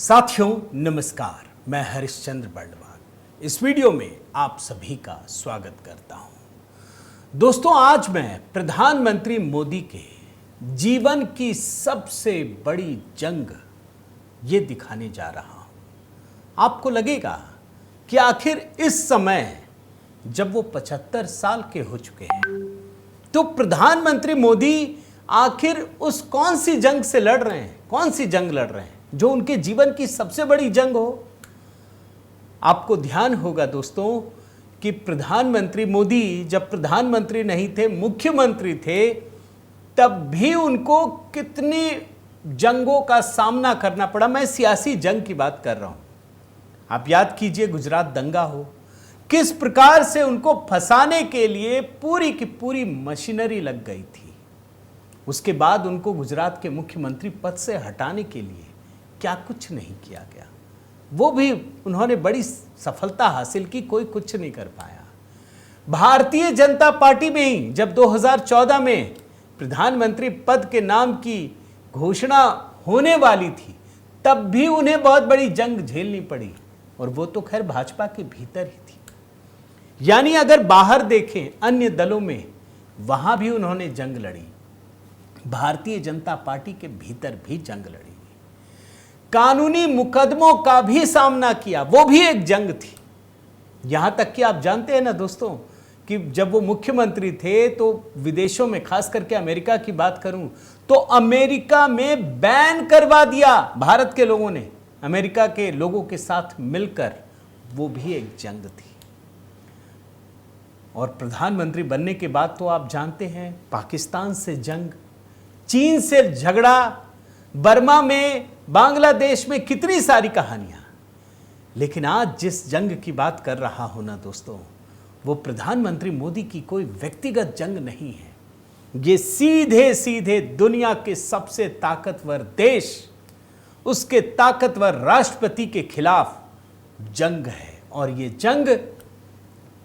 साथियों नमस्कार, मैं हरिश्चंद्र बर्णवाल इस वीडियो में आप सभी का स्वागत करता हूं। दोस्तों, आज मैं प्रधानमंत्री मोदी के जीवन की सबसे बड़ी जंग ये दिखाने जा रहा हूं। आपको लगेगा कि आखिर इस समय जब वो 75 साल के हो चुके हैं तो प्रधानमंत्री मोदी आखिर उस कौन सी जंग से लड़ रहे हैं, कौन सी जंग लड़ रहे हैं जो उनके जीवन की सबसे बड़ी जंग हो। आपको ध्यान होगा दोस्तों कि प्रधानमंत्री मोदी जब प्रधानमंत्री नहीं थे, मुख्यमंत्री थे, तब भी उनको कितनी जंगों का सामना करना पड़ा। मैं सियासी जंग की बात कर रहा हूं। आप याद कीजिए, गुजरात दंगा हो, किस प्रकार से उनको फंसाने के लिए पूरी की पूरी मशीनरी लग गई थी। उसके बाद उनको गुजरात के मुख्यमंत्री पद से हटाने के लिए क्या कुछ नहीं किया गया। वो भी उन्होंने बड़ी सफलता हासिल की, कोई कुछ नहीं कर पाया। भारतीय जनता पार्टी में ही जब 2014 में प्रधानमंत्री पद के नाम की घोषणा होने वाली थी, तब भी उन्हें बहुत बड़ी जंग झेलनी पड़ी, और वो तो खैर भाजपा के भीतर ही थी। यानी अगर बाहर देखें अन्य दलों में, वहां भी उन्होंने जंग लड़ी। भारतीय जनता पार्टी के भीतर भी जंग लड़ी, कानूनी मुकदमों का भी सामना किया, वो भी एक जंग थी। यहां तक कि आप जानते हैं ना दोस्तों कि जब वो मुख्यमंत्री थे तो विदेशों में, खास करके अमेरिका की बात करूं तो अमेरिका में बैन करवा दिया भारत के लोगों ने, अमेरिका के लोगों के साथ मिलकर। वो भी एक जंग थी। और प्रधानमंत्री बनने के बाद तो आप जानते हैं, पाकिस्तान से जंग, चीन से झगड़ा, बर्मा में, बांग्लादेश में, कितनी सारी कहानियां। लेकिन आज जिस जंग की बात कर रहा हूं ना दोस्तों, वो प्रधानमंत्री मोदी की कोई व्यक्तिगत जंग नहीं है। ये सीधे सीधे दुनिया के सबसे ताकतवर देश, उसके ताकतवर राष्ट्रपति के खिलाफ जंग है। और ये जंग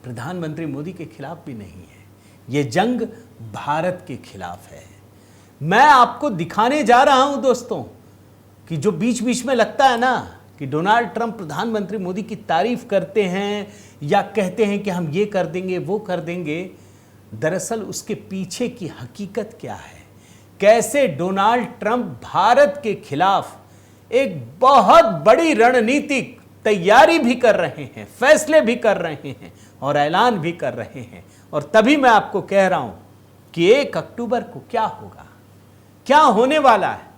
प्रधानमंत्री मोदी के खिलाफ भी नहीं है, ये जंग भारत के खिलाफ है। मैं आपको दिखाने जा रहा हूं दोस्तों कि जो बीच बीच में लगता है ना कि डोनाल्ड ट्रंप प्रधानमंत्री मोदी की तारीफ करते हैं या कहते हैं कि हम ये कर देंगे, वो कर देंगे, दरअसल उसके पीछे की हकीकत क्या है। कैसे डोनाल्ड ट्रंप भारत के खिलाफ एक बहुत बड़ी रणनीतिक तैयारी भी कर रहे हैं, फैसले भी कर रहे हैं और ऐलान भी कर रहे हैं। और तभी मैं आपको कह रहा हूं कि 1 अक्टूबर को क्या होगा, क्या होने वाला है,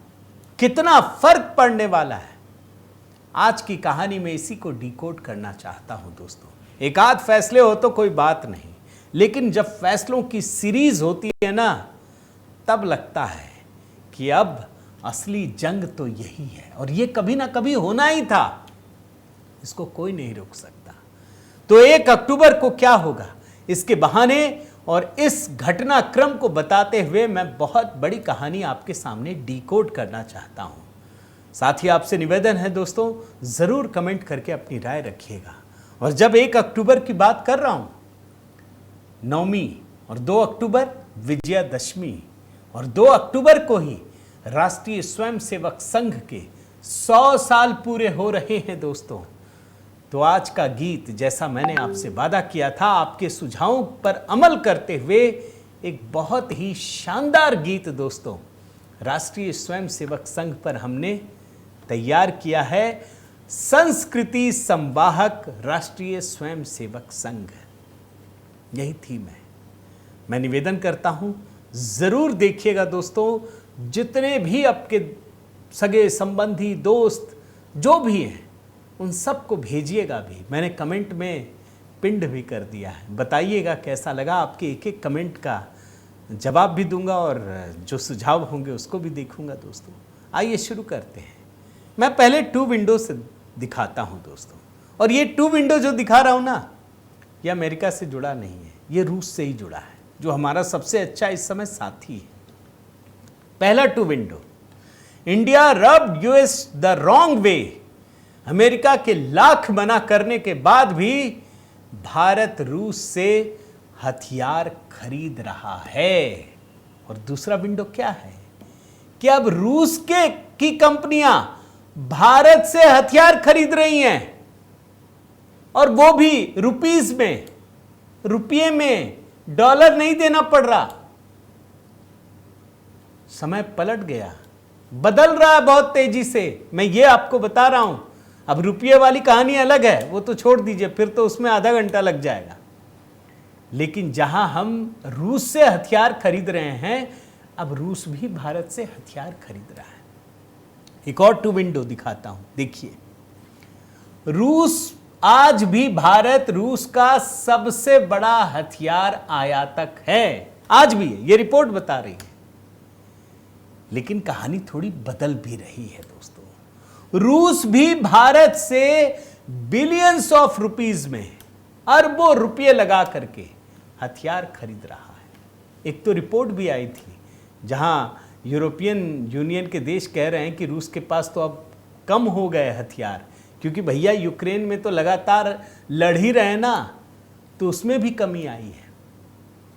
कितना फर्क पड़ने वाला है। आज की कहानी में इसी को डिकोड करना चाहता हूं दोस्तों। एक आध फैसले हो तो कोई बात नहीं, लेकिन जब फैसलों की सीरीज होती है ना, तब लगता है कि अब असली जंग तो यही है और ये कभी ना कभी होना ही था, इसको कोई नहीं रोक सकता। तो 1 अक्टूबर को क्या होगा, इसके बहाने और इस घटनाक्रम को बताते हुए मैं बहुत बड़ी कहानी आपके सामने डिकोड करना चाहता हूं। साथ ही आपसे निवेदन है दोस्तों, जरूर कमेंट करके अपनी राय रखिएगा। और जब 1 अक्टूबर की बात कर रहा हूं, नवमी और 2 अक्टूबर विजयादशमी, और 2 अक्टूबर को ही राष्ट्रीय स्वयंसेवक संघ के 100 साल पूरे हो रहे हैं दोस्तों। तो आज का गीत, जैसा मैंने आपसे वादा किया था, आपके सुझावों पर अमल करते हुए एक बहुत ही शानदार गीत दोस्तों राष्ट्रीय स्वयंसेवक संघ पर हमने तैयार किया है। संस्कृति संवाहक राष्ट्रीय स्वयंसेवक संघ, यही थीम है। मैं निवेदन करता हूं, जरूर देखिएगा दोस्तों। जितने भी आपके सगे संबंधी, दोस्त जो भी हैं, उन सबको भेजिएगा भी। मैंने कमेंट में पिंड भी कर दिया है, बताइएगा कैसा लगा। आपके एक एक कमेंट का जवाब भी दूंगा और जो सुझाव होंगे उसको भी देखूंगा दोस्तों। आइए शुरू करते हैं। मैं पहले 2 विंडो से दिखाता हूं दोस्तों, और ये 2 विंडो जो दिखा रहा हूं ना, ये अमेरिका से जुड़ा नहीं है, ये रूस से ही जुड़ा है, जो हमारा सबसे अच्छा इस समय साथी है। पहला 2 window, India rubbed US the wrong way. America के लाख मना करने के बाद भी भारत रूस से हथियार खरीद रहा है। और दूसरा विंडो क्या है कि अब रूस की कंपनियां भारत से हथियार खरीद रही हैं, और वो भी रुपीस में, रुपये में, डॉलर नहीं देना पड़ रहा। समय पलट गया, बदल रहा है बहुत तेजी से। मैं ये आपको बता रहा हूं। अब रुपये वाली कहानी अलग है, वो तो छोड़ दीजिए, फिर तो उसमें आधा घंटा लग जाएगा। लेकिन जहां हम रूस से हथियार खरीद रहे हैं, अब रूस भी भारत से हथियार खरीद रहा है। एक और टू विंडो दिखाता हूं, देखिए। रूस आज भी, भारत रूस का सबसे बड़ा हथियार आयातक है, आज भी ये रिपोर्ट बता रही है। लेकिन कहानी थोड़ी बदल भी रही है दोस्तों। रूस भी भारत से बिलियंस ऑफ रुपीस में, अरबों रुपये लगा करके हथियार खरीद रहा है। एक तो रिपोर्ट भी आई थी जहां यूरोपियन यूनियन के देश कह रहे हैं कि रूस के पास तो अब कम हो गए हथियार, क्योंकि भैया यूक्रेन में तो लगातार लड़ ही रहे ना, तो उसमें भी कमी आई है।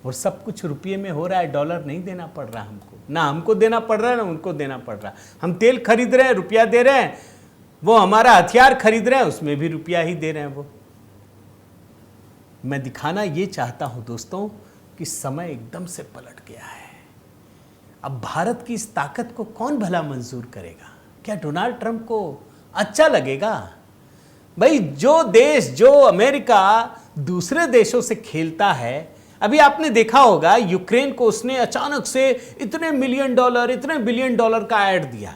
और सब कुछ रुपये में हो रहा है, डॉलर नहीं देना पड़ रहा हमको, ना हमको देना पड़ रहा है ना उनको देना पड़ रहा। हम तेल खरीद रहे हैं, रुपया दे रहे हैं, वो हमारा हथियार खरीद रहे हैं, उसमें भी रुपया ही दे रहे हैं वो। मैं दिखाना ये चाहता हूं दोस्तों कि समय एकदम से पलट गया है। अब भारत की इस ताकत को कौन भला मंजूर करेगा? क्या डोनाल्ड ट्रंप को अच्छा लगेगा? भाई, जो देश, जो अमेरिका दूसरे देशों से खेलता है, अभी आपने देखा होगा यूक्रेन को उसने अचानक से इतने मिलियन डॉलर, इतने बिलियन डॉलर का ऐड दिया।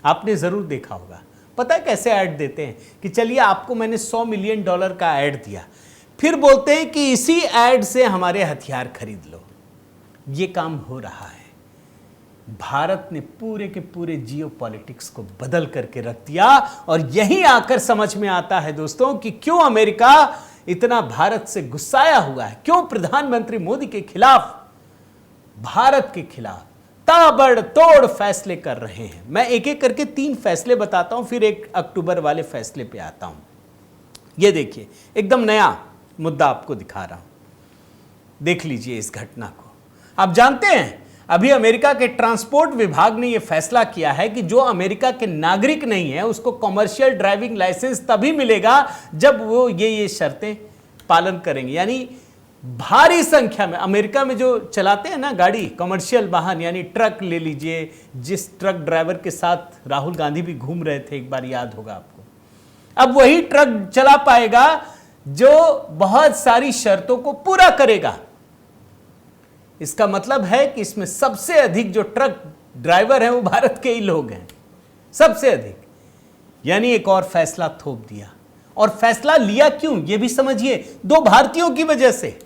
आपने जरूर देखा होगा। पता है कैसे ऐड देते हैं? कि चलिए आपको मैंने 100 मिलियन डॉलर का ऐड दिया, फिर बोलते हैं कि इसी ऐड से हमारे हथियार खरीद लो। ये काम हो रहा है। भारत ने पूरे के पूरे जियोपॉलिटिक्स को बदल करके रख दिया, और यही आकर समझ में आता है दोस्तों कि क्यों अमेरिका इतना भारत से गुस्साया हुआ है, क्यों प्रधानमंत्री मोदी के खिलाफ, भारत के खिलाफ ताबड़तोड़ फैसले कर रहे हैं। मैं एक एक करके 3 फैसले बताता हूं, फिर 1 अक्टूबर वाले फैसले पे आता हूं। ये देखिए, एकदम नया मुद्दा आपको दिखा रहा हूं। देख लीजिए इस घटना को। आप जानते हैं अभी अमेरिका के ट्रांसपोर्ट विभाग ने यह फैसला किया है कि जो अमेरिका के नागरिक नहीं है उसको कमर्शियल ड्राइविंग लाइसेंस तभी मिलेगा जब वो ये शर्तें पालन करेंगे। यानी भारी संख्या में अमेरिका में जो चलाते हैं ना गाड़ी, कमर्शियल वाहन, यानी ट्रक ले लीजिए, जिस ट्रक ड्राइवर के साथ राहुल गांधी भी घूम रहे थे, एक बार याद होगा आपको। अब वही ट्रक चला पाएगा जो बहुत सारी शर्तों को पूरा करेगा। इसका मतलब है कि इसमें सबसे अधिक जो ट्रक ड्राइवर हैं वो भारत के ही लोग हैं, सबसे अधिक। यानी एक और फैसला थोप दिया। और फैसला लिया क्यों, ये भी समझिए, 2 भारतीयों की वजह से।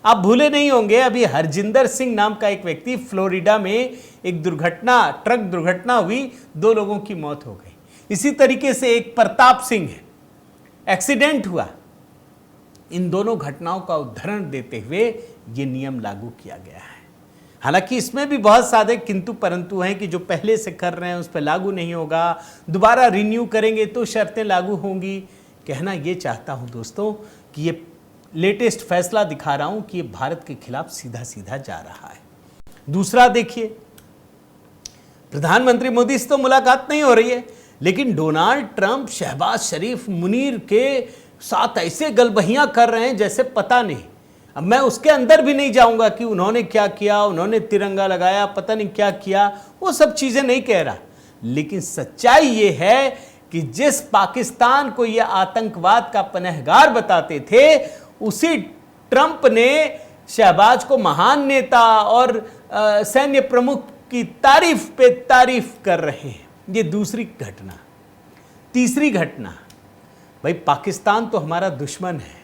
आप भूले नहीं होंगे, अभी हरजिंदर सिंह नाम का एक व्यक्ति, फ्लोरिडा में एक दुर्घटना, ट्रक दुर्घटना हुई, 2 लोगों की मौत हो गई। इसी तरीके से एक प्रताप सिंह है, एक्सीडेंट हुआ। इन दोनों घटनाओं का उदाहरण देते हुए यह नियम लागू किया गया है। हालांकि इसमें भी बहुत सारे किंतु परंतु हैं कि जो पहले से कर रहे हैं उस पर लागू नहीं होगा, दोबारा रिन्यू करेंगे तो शर्तें लागू होंगी। कहना यह चाहता हूं दोस्तों कि ये लेटेस्ट फैसला दिखा रहा हूं कि ये भारत के खिलाफ सीधा सीधा जा रहा है। दूसरा देखिए, प्रधानमंत्री मोदी से तो मुलाकात नहीं हो रही है, लेकिन डोनाल्ड ट्रंप शहबाज शरीफ मुनीर के साथ ऐसे गलबहियां कर रहे हैं जैसे पता नहीं। अब मैं उसके अंदर भी नहीं जाऊंगा कि उन्होंने क्या किया, उन्होंने तिरंगा लगाया, पता नहीं क्या किया, वो सब चीजें नहीं कह रहा। लेकिन सच्चाई ये है कि जिस पाकिस्तान को ये आतंकवाद का पनाहगार बताते थे, उसी ट्रंप ने शहबाज को महान नेता और सैन्य प्रमुख की तारीफ पे तारीफ कर रहे हैं। ये दूसरी घटना। तीसरी घटना, भाई पाकिस्तान तो हमारा दुश्मन है,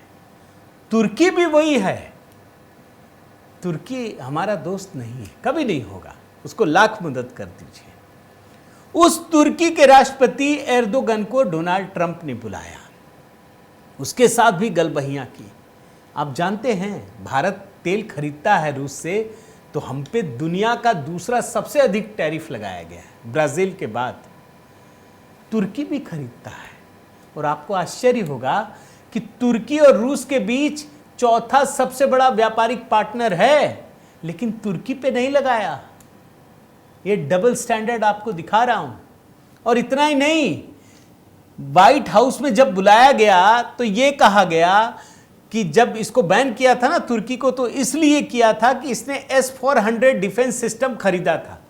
तुर्की भी वही है। तुर्की हमारा दोस्त नहीं है, कभी नहीं होगा, उसको लाख मदद कर दीजिए। उस तुर्की के राष्ट्रपति एर्दोगन को डोनाल्ड ट्रंप ने बुलाया, उसके साथ भी गलबहियां की। आप जानते हैं भारत तेल खरीदता है रूस से, तो हम पे दुनिया का दूसरा सबसे अधिक टैरिफ लगाया गया है, ब्राजील के बाद। तुर्की भी खरीदता है, और आपको आश्चर्य होगा कि तुर्की और रूस के बीच चौथा सबसे बड़ा व्यापारिक पार्टनर है, लेकिन तुर्की पे नहीं लगाया। ये डबल स्टैंडर्ड आपको दिखा रहा हूं। और इतना ही नहीं, व्हाइट हाउस में जब बुलाया गया तो यह कहा गया कि जब इसको बैन किया था ना तुर्की को, तो इसलिए किया था कि इसने S-400 डिफेंस सिस्टम खरीदा था।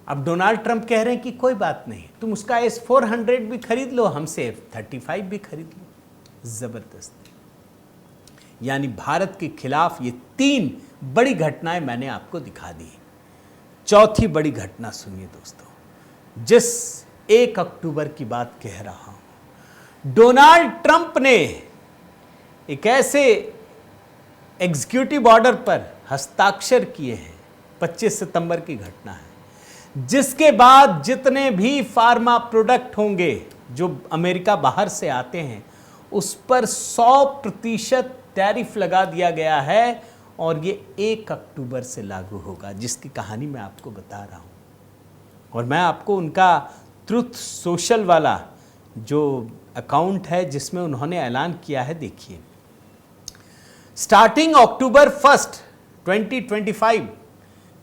अब डोनाल्ड ट्रंप कह रहे हैं कि कोई बात नहीं, तुम उसका S-400 भी खरीद लो, हमसे F-35 भी खरीद लो। जबरदस्त। यानी भारत के खिलाफ ये 3 बड़ी घटनाएं मैंने आपको दिखा दी। चौथी बड़ी घटना सुनिए दोस्तों, जिस 1 अक्टूबर की बात कह रहा हूं। डोनाल्ड ट्रंप ने एक ऐसे एग्जीक्यूटिव ऑर्डर पर हस्ताक्षर किए हैं, 25 सितंबर की घटना है, जिसके बाद जितने भी फार्मा प्रोडक्ट होंगे जो अमेरिका बाहर से आते हैं उस पर 100% टैरिफ लगा दिया गया है, और ये 1 अक्टूबर से लागू होगा, जिसकी कहानी मैं आपको बता रहा हूं। और मैं आपको उनका ट्रुथ सोशल वाला जो अकाउंट है जिसमें उन्होंने ऐलान किया है, देखिए। Starting October 1st, 2025,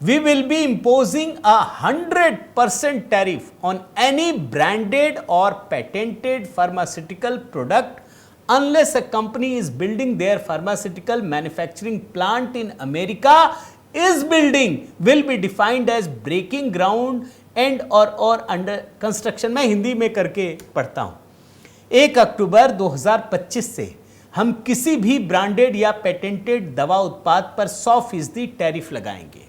we will be imposing a 100% tariff on any branded or patented pharmaceutical product unless a company is building their pharmaceutical manufacturing plant in America is building will be defined as breaking ground and or under construction। मैं हिंदी में करके पढ़ता हूं। 1 अक्टूबर 2025 से हम किसी भी branded या पेटेंटेड दवा उत्पाद पर 100% टैरिफ लगाएंगे।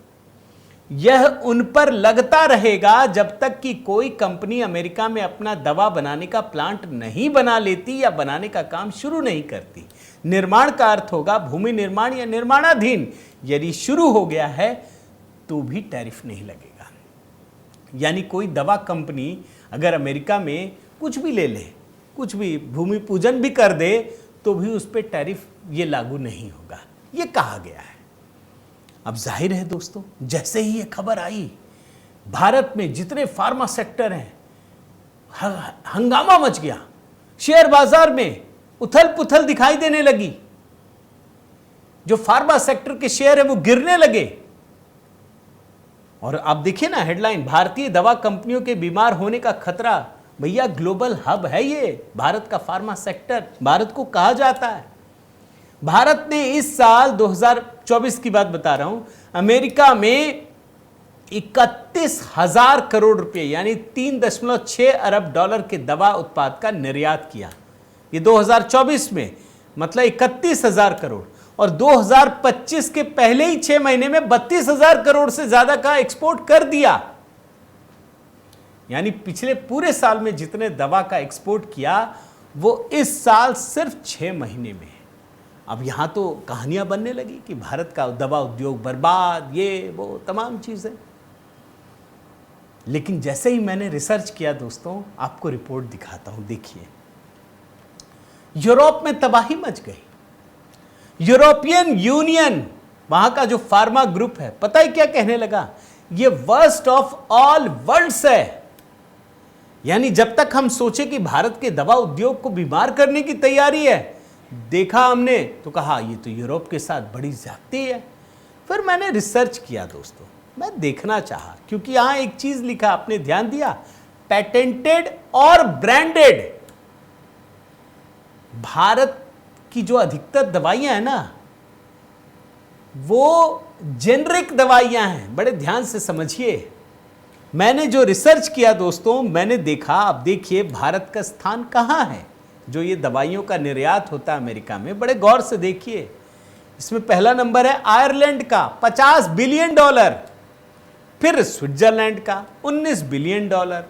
यह उन पर लगता रहेगा जब तक कि कोई कंपनी अमेरिका में अपना दवा बनाने का प्लांट नहीं बना लेती या बनाने का काम शुरू नहीं करती। निर्माण का अर्थ होगा भूमि निर्माण या निर्माणाधीन। यदि शुरू हो गया है तो भी टैरिफ नहीं लगेगा। यानी कोई दवा कंपनी अगर अमेरिका में कुछ भी ले ले, कुछ भी भूमि पूजन भी कर दे, तो भी उस पर टैरिफ ये लागू नहीं होगा, ये कहा गया है। अब जाहिर है दोस्तों, जैसे ही ये खबर आई, भारत में जितने फार्मा सेक्टर हैं, हंगामा मच गया। शेयर बाजार में उथल पुथल दिखाई देने लगी। जो फार्मा सेक्टर के शेयर है वो गिरने लगे। और आप देखिए ना हेडलाइन, भारतीय दवा कंपनियों के बीमार होने का खतरा। भैया ग्लोबल हब है ये भारत का फार्मा सेक्टर, भारत को कहा जाता है। भारत ने इस साल 2024 की बात बता रहा हूं, अमेरिका में 31,000 करोड़ रुपए यानी 3.6 अरब डॉलर के दवा उत्पाद का निर्यात किया। ये 2024 में, मतलब 31,000 करोड़। और 2025 के पहले ही 6 महीने में 32,000 करोड़ से ज्यादा का एक्सपोर्ट कर दिया। यानी पिछले पूरे साल में जितने दवा का एक्सपोर्ट किया वो इस साल सिर्फ 6 महीने में। अब यहां तो कहानियां बनने लगी कि भारत का दवा उद्योग बर्बाद, ये वो तमाम चीजें। लेकिन जैसे ही मैंने रिसर्च किया दोस्तों, आपको रिपोर्ट दिखाता हूं, देखिए। यूरोप में तबाही मच गई। यूरोपियन यूनियन, वहां का जो फार्मा ग्रुप है, पता है क्या कहने लगा? ये वर्स्ट ऑफ ऑल वर्ल्ड्स है। यानी जब तक हम सोचे कि भारत के दवा उद्योग को बीमार करने की तैयारी है, देखा हमने तो कहा ये तो यूरोप के साथ बड़ी ज्यादती है। फिर मैंने रिसर्च किया दोस्तों, मैं देखना चाहा, क्योंकि यहां एक चीज लिखा, आपने ध्यान दिया, पेटेंटेड और ब्रांडेड। भारत की जो अधिकतर दवाइयां हैं ना, वो जेनरिक दवाइयां हैं। बड़े ध्यान से समझिए। मैंने जो रिसर्च किया दोस्तों, मैंने देखा, अब देखिए भारत का स्थान कहां है जो ये दवाइयों का निर्यात होता है अमेरिका में। बड़े गौर से देखिए, इसमें पहला नंबर है आयरलैंड का 50 बिलियन डॉलर, फिर स्विट्जरलैंड का 19 बिलियन डॉलर,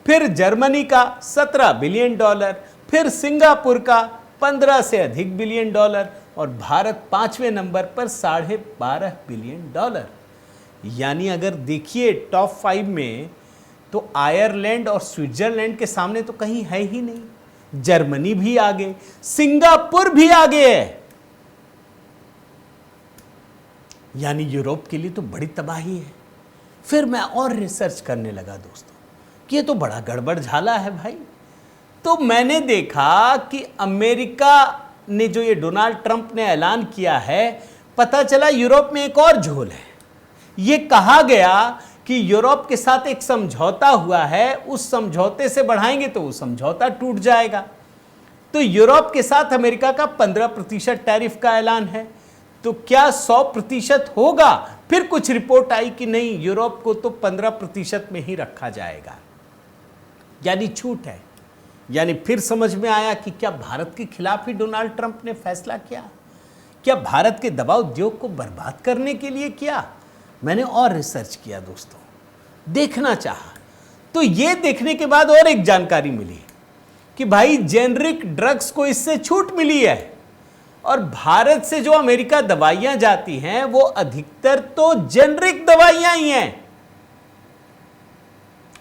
फिर जर्मनी का 17 बिलियन डॉलर, फिर सिंगापुर का 15 से अधिक बिलियन डॉलर, और भारत 5वें नंबर पर 12.5 बिलियन डॉलर। यानी अगर देखिए टॉप 5 में तो आयरलैंड और स्विट्जरलैंड के सामने तो कहीं है ही नहीं। जर्मनी भी आगे, सिंगापुर भी आगे है। यानी यूरोप के लिए तो बड़ी तबाही है। फिर मैं और रिसर्च करने लगा दोस्तों कि ये तो बड़ा गड़बड़ झाला है भाई। तो मैंने देखा कि अमेरिका ने जो ये डोनाल्ड ट्रंप ने ऐलान किया है, पता चला यूरोप में एक और झोल है। ये कहा गया कि यूरोप के साथ एक समझौता हुआ है, उस समझौते से बढ़ाएंगे तो वो समझौता टूट जाएगा। तो यूरोप के साथ अमेरिका का 15% टैरिफ का ऐलान है, तो क्या 100% होगा? फिर कुछ रिपोर्ट आई कि नहीं, यूरोप को तो 15% में ही रखा जाएगा, यानी छूट है। यानी फिर समझ में आया कि क्या भारत के खिलाफ ही डोनाल्ड ट्रंप ने फैसला किया? क्या भारत के दवा उद्योग को बर्बाद करने के लिए किया? मैंने और रिसर्च किया दोस्तों, देखना चाहा, तो यह देखने के बाद और एक जानकारी मिली कि भाई जेनरिक ड्रग्स को इससे छूट मिली है, और भारत से जो अमेरिका दवाइयां जाती हैं वो अधिकतर तो जेनरिक दवाइयां ही हैं।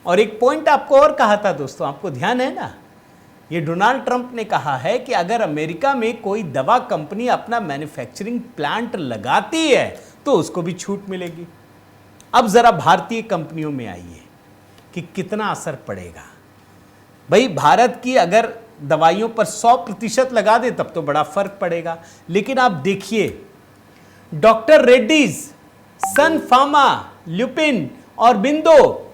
और एक पॉइंट आपको और कहा था दोस्तों, आपको ध्यान है ना, ये डोनाल्ड ट्रंप ने कहा है कि अगर अमेरिका में कोई दवा कंपनी अपना मैन्युफैक्चरिंग प्लांट लगाती है तो उसको भी छूट मिलेगी। अब जरा भारतीय कंपनियों में आइए कि कितना असर पड़ेगा। भाई भारत की अगर दवाइयों पर 100% लगा दे तब तो बड़ा फर्क पड़ेगा, लेकिन आप देखिए डॉक्टर रेड्डीज, सन फार्मा, ल्यूपिन और बिंदो,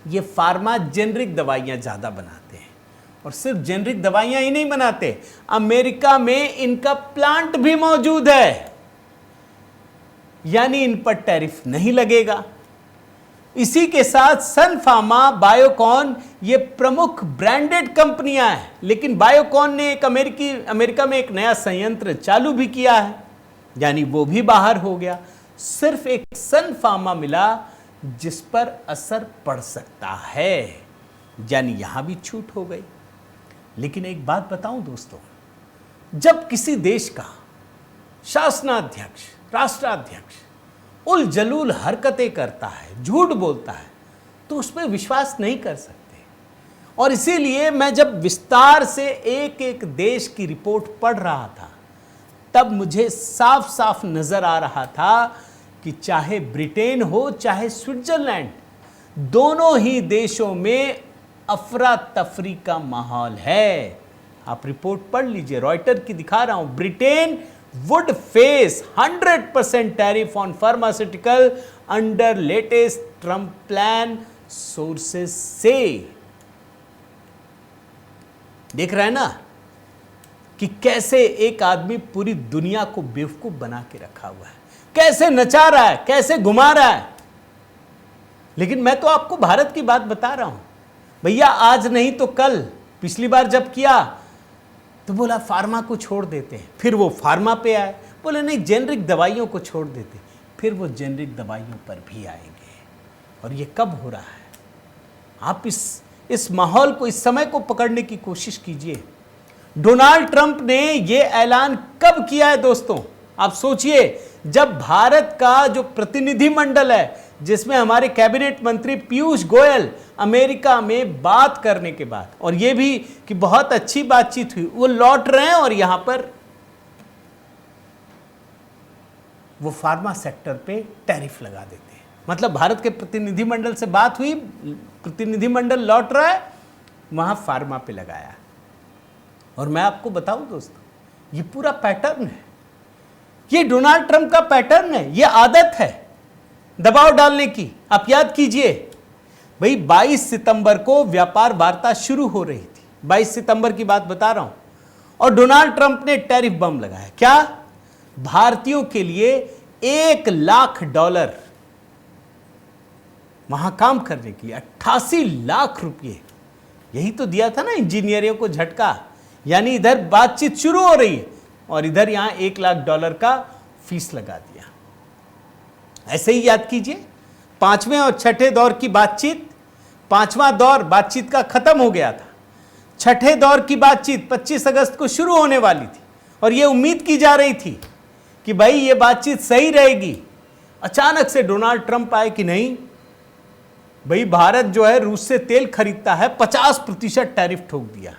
ये फार्मा जेनरिक दवाइयां ज्यादा बनाते हैं। और सिर्फ जेनरिक दवाइयां ही नहीं बनाते, अमेरिका में इनका प्लांट भी मौजूद है, यानी इन पर टैरिफ नहीं लगेगा। इसी के साथ सन फार्मा, बायोकॉन, ये प्रमुख ब्रांडेड कंपनियां हैं, लेकिन बायोकॉन ने एक अमेरिका में एक नया संयंत्र चालू भी किया है, यानी वो भी बाहर हो गया। सिर्फ एक सन फार्मा मिला जिस पर असर पड़ सकता है, यानी यहां भी छूट हो गई। लेकिन एक बात बताऊं दोस्तों, जब किसी देश का शासनाध्यक्ष, राष्ट्राध्यक्ष उलझलूल हरकतें करता है, झूठ बोलता है, तो उस पर विश्वास नहीं कर सकते। और इसीलिए मैं जब विस्तार से एक एक देश की रिपोर्ट पढ़ रहा था, तब मुझे साफ साफ नजर आ रहा था कि चाहे ब्रिटेन हो चाहे स्विट्जरलैंड, दोनों ही देशों में अफरा तफरी का माहौल है। आप रिपोर्ट पढ़ लीजिए, रॉयटर की दिखा रहा हूं। Britain would face 100% tariff on pharmaceutical under latest Trump plan, sources say। देख रहे हैं ना कि कैसे एक आदमी पूरी दुनिया को बेवकूफ बना के रखा हुआ है, कैसे नचा रहा है, कैसे घुमा रहा है। लेकिन मैं तो आपको भारत की बात बता रहा हूं भैया, आज नहीं तो कल, पिछली बार जब किया तो बोला फार्मा को छोड़ देते हैं, फिर वो फार्मा पे आए, बोले नहीं जेनरिक दवाइयों को छोड़ देते, फिर वो जेनरिक दवाइयों पर भी आएंगे। और ये कब हो रहा है? आप इस माहौल को, इस समय को पकड़ने की कोशिश कीजिए। डोनाल्ड ट्रंप ने ये ऐलान कब किया है दोस्तों? आप सोचिए, जब भारत का जो प्रतिनिधिमंडल है, जिसमें हमारे कैबिनेट मंत्री पीयूष गोयल अमेरिका में बात करने के बाद, और यह भी कि बहुत अच्छी बातचीत हुई, वो लौट रहे हैं और यहां पर वो फार्मा सेक्टर पे टैरिफ लगा देते हैं। मतलब भारत के प्रतिनिधिमंडल से बात हुई, प्रतिनिधिमंडल लौट रहा है, वहां फार्मा पे लगाया। और मैं आपको बताऊं दोस्तों, ये पूरा पैटर्न है, ये डोनाल्ड ट्रंप का पैटर्न है, ये आदत है दबाव डालने की। आप याद कीजिए भाई, 22 सितंबर को व्यापार वार्ता शुरू हो रही थी, 22 सितंबर की बात बता रहा हूं, और डोनाल्ड ट्रंप ने टैरिफ बम लगाया। क्या? भारतीयों के लिए $1,00,000 वहां काम करने की, 88 लाख रुपए, यही तो दिया था ना इंजीनियरों को झटका। यानी इधर बातचीत शुरू हो रही है और इधर यहां $1,00,000 का फीस लगा दिया। ऐसे ही याद कीजिए, 5वें और 6ठे दौर की बातचीत, 5वां दौर बातचीत का खत्म हो गया था, 6ठे दौर की बातचीत 25 अगस्त को शुरू होने वाली थी, और यह उम्मीद की जा रही थी कि भाई ये बातचीत सही रहेगी। अचानक से डोनाल्ड ट्रंप आए कि नहीं भाई, भारत जो है रूस से तेल खरीदता है, 50% टैरिफ ठोक दिया।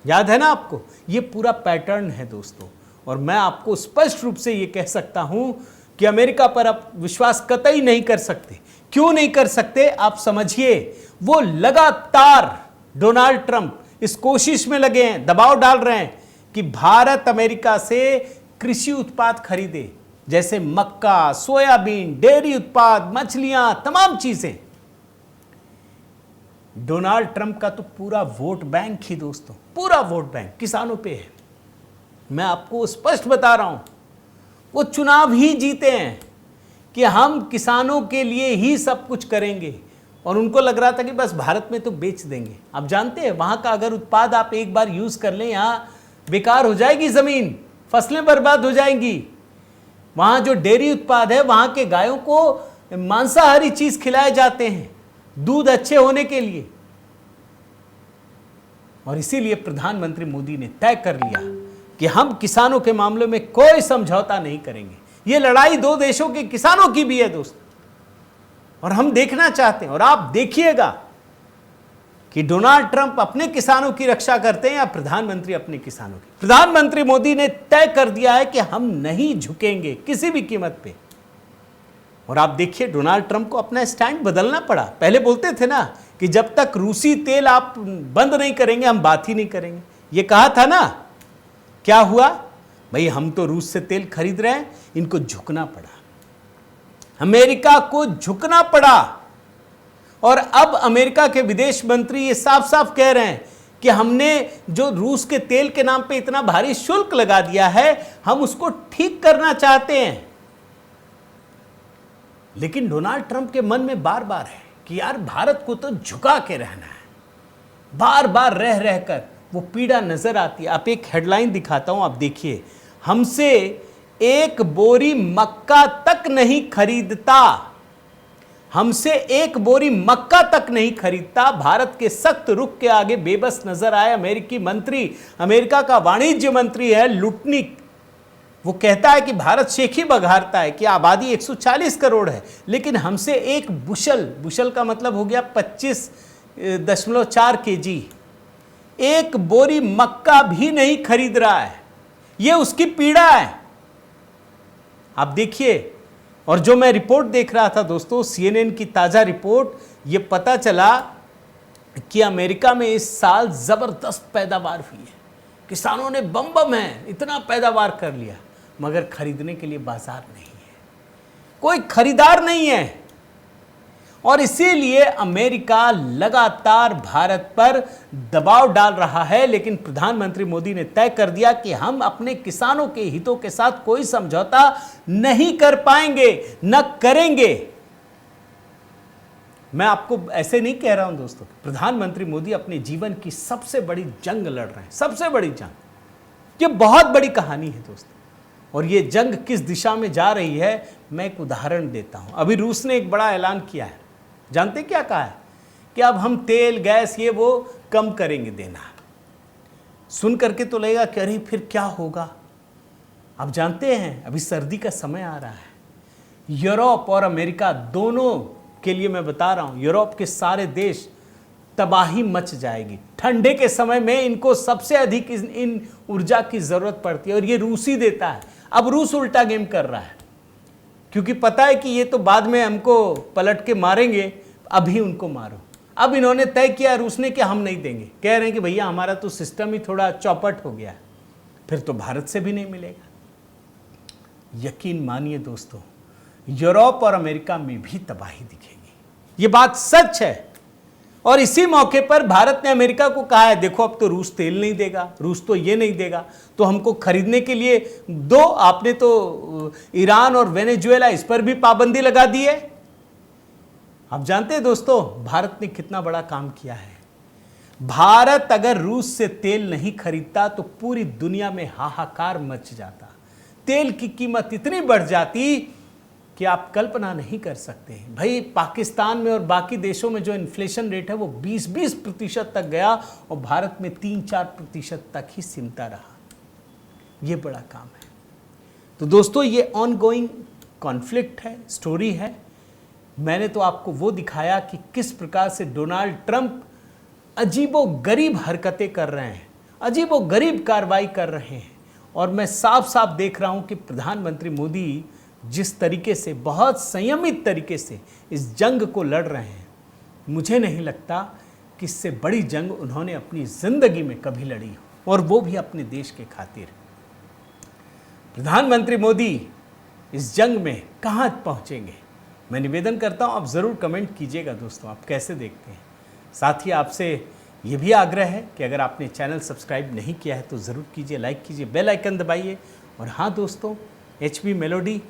याद है ना आपको? ये पूरा पैटर्न है दोस्तों। और मैं आपको स्पष्ट रूप से ये कह सकता हूं कि अमेरिका पर आप विश्वास कतई नहीं कर सकते। क्यों नहीं कर सकते? आप समझिए, वो लगातार डोनाल्ड ट्रंप इस कोशिश में लगे हैं, दबाव डाल रहे हैं कि भारत अमेरिका से कृषि उत्पाद खरीदे, जैसे मक्का, सोयाबीन, डेयरी उत्पाद, मछलियां, तमाम चीजें। डोनाल्ड ट्रंप का तो पूरा वोट बैंक ही दोस्तों, पूरा वोट बैंक किसानों पे है। मैं आपको स्पष्ट बता रहा हूं, वो चुनाव ही जीते हैं कि हम किसानों के लिए ही सब कुछ करेंगे, और उनको लग रहा था कि बस भारत में तो बेच देंगे। आप जानते हैं वहां का अगर उत्पाद आप एक बार यूज कर लें, यहां बेकार हो जाएगी जमीन, फसलें बर्बाद हो जाएंगी। वहां जो डेयरी उत्पाद है, वहां के गायों को मांसाहारी चीज खिलाए जाते हैं दूध अच्छे होने के लिए। और इसीलिए प्रधानमंत्री मोदी ने तय कर लिया कि हम किसानों के मामले में कोई समझौता नहीं करेंगे। ये लड़ाई दो देशों के किसानों की भी है दोस्तों, और हम देखना चाहते हैं। और आप देखिएगा कि डोनाल्ड ट्रंप अपने किसानों की रक्षा करते हैं या प्रधानमंत्री अपने किसानों की। प्रधानमंत्री मोदी ने तय कर दिया है कि हम नहीं झुकेंगे किसी भी कीमत पे। और आप देखिए डोनाल्ड ट्रंप को अपना स्टैंड बदलना पड़ा। पहले बोलते थे ना कि जब तक रूसी तेल आप बंद नहीं करेंगे हम बात ही नहीं करेंगे, ये कहा था ना। क्या हुआ भाई, हम तो रूस से तेल खरीद रहे हैं, इनको झुकना पड़ा, अमेरिका को झुकना पड़ा। और अब अमेरिका के विदेश मंत्री ये साफ साफ कह रहे हैं कि हमने जो रूस के तेल के नाम पे इतना भारी शुल्क लगा दिया है, हम उसको ठीक करना चाहते हैं। लेकिन डोनाल्ड ट्रंप के मन में बार बार है कि यार भारत को तो झुका के रहना है। बार बार रह रहकर वो पीड़ा नजर आती है। आप एक हेडलाइन दिखाता हूं, आप देखिए, हमसे एक बोरी मक्का तक नहीं खरीदता, हमसे एक बोरी मक्का तक नहीं खरीदता। भारत के सख्त रुख के आगे बेबस नजर आए अमेरिकी मंत्री। अमेरिका का वाणिज्य मंत्री है लुटनिक। वो कहता है कि भारत शेखी बघारता है कि आबादी 140 करोड़ है, लेकिन हमसे एक बुशल का मतलब हो गया 25.4 केजी, एक बोरी मक्का भी नहीं खरीद रहा है। ये उसकी पीड़ा है। आप देखिए, और जो मैं रिपोर्ट देख रहा था दोस्तों, CNN की ताजा रिपोर्ट, ये पता चला कि अमेरिका में इस साल जबरदस्त पैदावार हुई है। किसानों ने बम है, इतना पैदावार कर लिया, मगर खरीदने के लिए बाजार नहीं है, कोई खरीदार नहीं है। और इसीलिए अमेरिका लगातार भारत पर दबाव डाल रहा है। लेकिन प्रधानमंत्री मोदी ने तय कर दिया कि हम अपने किसानों के हितों के साथ कोई समझौता नहीं कर पाएंगे, न करेंगे। मैं आपको ऐसे नहीं कह रहा हूं दोस्तों, प्रधानमंत्री मोदी अपने जीवन की सबसे बड़ी जंग लड़ रहे हैं, सबसे बड़ी जंग। ये बहुत बड़ी कहानी है दोस्तों, और ये जंग किस दिशा में जा रही है, मैं एक उदाहरण देता हूं। अभी रूस ने एक बड़ा ऐलान किया है, जानते क्या कहा है कि अब हम तेल गैस ये वो कम करेंगे देना। सुन करके तो लगेगा कि अरे फिर क्या होगा। आप जानते हैं अभी सर्दी का समय आ रहा है, यूरोप और अमेरिका दोनों के लिए मैं बता रहा हूं, यूरोप के सारे देश तबाही मच जाएगी। ठंडे के समय में इनको सबसे अधिक इन ऊर्जा की जरूरत पड़ती है, और ये रूस ही देता है। अब रूस उल्टा गेम कर रहा है, क्योंकि पता है कि ये तो बाद में हमको पलट के मारेंगे, अभी उनको मारो। अब इन्होंने तय किया रूस ने कि हम नहीं देंगे। कह रहे हैं कि भैया हमारा तो सिस्टम ही थोड़ा चौपट हो गया है, फिर तो भारत से भी नहीं मिलेगा। यकीन मानिए दोस्तों, यूरोप और अमेरिका में भी तबाही दिखेगी, ये बात सच है। और इसी मौके पर भारत ने अमेरिका को कहा है, देखो अब तो रूस तेल नहीं देगा, रूस तो ये नहीं देगा, तो हमको खरीदने के लिए दो। आपने तो ईरान और वेनेजुएला, इस पर भी पाबंदी लगा दी है। आप जानते हैं दोस्तों भारत ने कितना बड़ा काम किया है। भारत अगर रूस से तेल नहीं खरीदता तो पूरी दुनिया में हाहाकार मच जाता, तेल की कीमत इतनी बढ़ जाती कि आप कल्पना नहीं कर सकते। भाई पाकिस्तान में और बाकी देशों में जो इन्फ्लेशन रेट है वो 20% तक गया, और भारत में 3-4% तक ही सिमटा रहा। ये बड़ा काम है। तो दोस्तों ये ऑनगोइंग कॉन्फ्लिक्ट है, स्टोरी है। मैंने तो आपको वो दिखाया कि किस प्रकार से डोनाल्ड ट्रंप अजीबोगरीब हरकतें कर रहे हैं, अजीबोगरीब कार्रवाई कर रहे हैं। और मैं साफ साफ देख रहा हूं कि प्रधानमंत्री मोदी जिस तरीके से, बहुत संयमित तरीके से इस जंग को लड़ रहे हैं, मुझे नहीं लगता कि इससे बड़ी जंग उन्होंने अपनी जिंदगी में कभी लड़ी हो, और वो भी अपने देश के खातिर। प्रधानमंत्री मोदी इस जंग में कहाँ पहुँचेंगे। मैं निवेदन करता हूँ आप ज़रूर कमेंट कीजिएगा दोस्तों, आप कैसे देखते हैं। साथ ही आपसे ये भी आग्रह है कि अगर आपने चैनल सब्सक्राइब नहीं किया है तो ज़रूर कीजिए, लाइक कीजिए, बेल आइकन दबाइए। और हाँ दोस्तों, HB मेलोडी,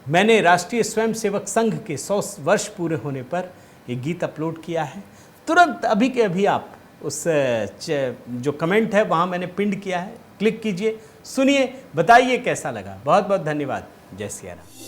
मैंने राष्ट्रीय स्वयंसेवक संघ के 100 वर्ष पूरे होने पर एक गीत अपलोड किया है। तुरंत अभी के अभी आप उस जो कमेंट है वहाँ मैंने पिंड किया है, क्लिक कीजिए, सुनिए, बताइए कैसा लगा। बहुत बहुत धन्यवाद। जय सिया राम।